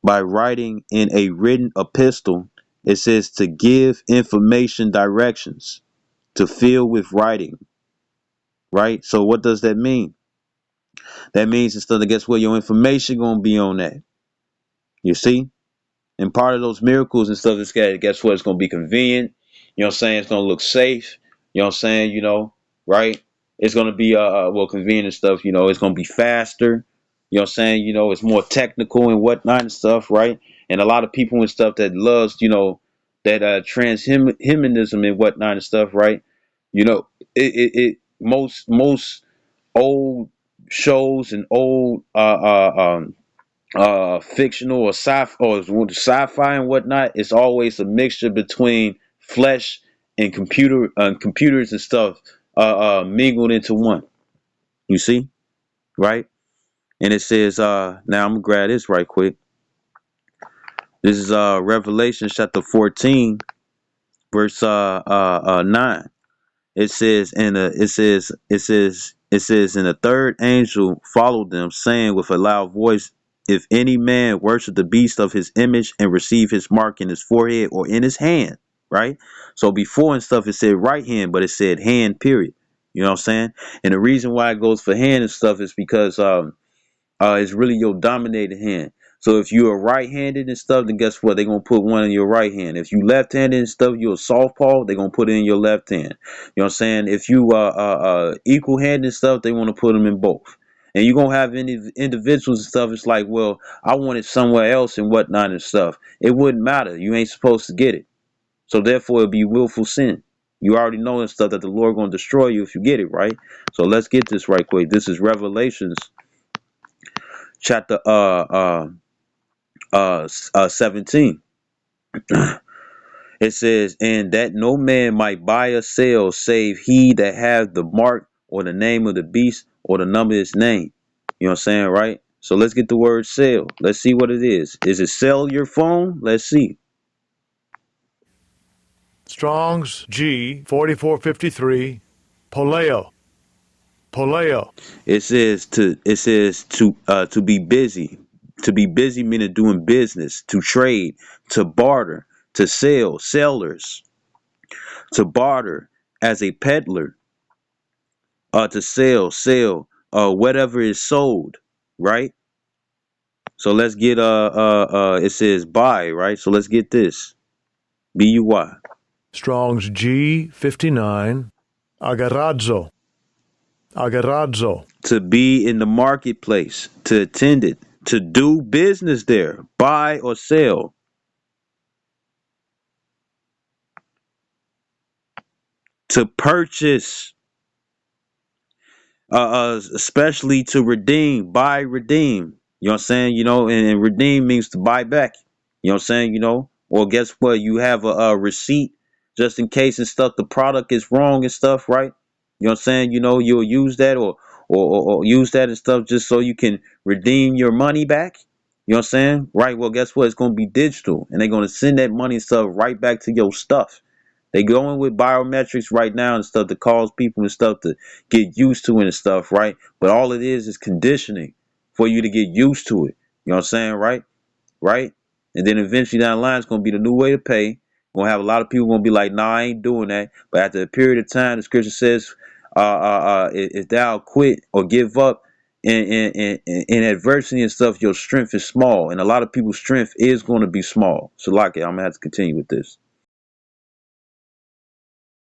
by writing in a written epistle. It says to give information directions, to fill with writing, right? So what does that mean? That means instead of, guess what, your information gonna be on that. You see? And part of those miracles and stuff is, guess what? It's gonna be convenient. You know what I'm saying? It's gonna look safe. You know what I'm saying? Right? It's gonna be well, convenient and stuff. It's gonna be faster. You know what I'm saying? It's more technical and whatnot and stuff, right? And a lot of people and stuff that loves, that transhumanism and whatnot and stuff, right? Most old shows and old fictional or sci-fi and whatnot, it's always a mixture between flesh and computers and stuff mingled into one. You see, right? And it says now I'm gonna grab this right quick. This is Revelation chapter 14 verse 9. It says, and the third angel followed them, saying with a loud voice, if any man worship the beast of his image and receive his mark in his forehead or in his hand, right? So before and stuff it said right hand, but it said hand, period. You know what I'm saying? And the reason why it goes for hand and stuff is because it's really your dominated hand. So if you're right-handed and stuff, then guess what? They're gonna put one in your right hand. If you left-handed and stuff, you're a southpaw, they're gonna put it in your left hand. You know what I'm saying? If you equal-handed and stuff, they want to put them in both. And you're gonna have any individuals and stuff. It's like, well, I want it somewhere else and whatnot and stuff. It wouldn't matter. You ain't supposed to get it. So therefore, it'd be willful sin. You already know and stuff that the Lord gonna destroy you if you get it right. So let's get this right quick. This is Revelations chapter 17. It says, and that no man might buy or sell save he that hath the mark or the name of the beast or the number of his name. You know what I'm saying, right? So let's get the word sell. Let's see what it is. Is it sell your phone? Let's see. Strong's G 4453. Poleo. Poleo. It says to be busy. To be busy meaning doing business, to trade, to barter, to sell, sellers, to barter as a peddler, to sell, whatever is sold, right? So let's get it says buy, right? So let's get this. BUY. Strong's G 59. Agarazzo. Agarazzo. To be in the marketplace, to attend it, to do business there, buy or sell, to purchase, especially to redeem, buy, redeem. You know what I'm saying? And redeem means to buy back. You know what I'm saying? Or guess what? You have a receipt just in case and stuff. The product is wrong and stuff, right? You know what I'm saying? You'll use that or use that and stuff just so you can redeem your money back. You know what I'm saying? Right. Well, guess what? It's going to be digital and they're going to send that money and stuff right back to your stuff. They going with biometrics right now and stuff to cause people and stuff to get used to it and stuff, right? But all it is conditioning for you to get used to it. You know what I'm saying, right? Right? And then eventually down the line, it's gonna be the new way to pay. Gonna have a lot of people gonna be like, "Nah, I ain't doing that." But after a period of time, the scripture says, if thou quit or give up in adversity and stuff, your strength is small, and a lot of people's strength is going to be small. So, like, I'm gonna have to continue with this.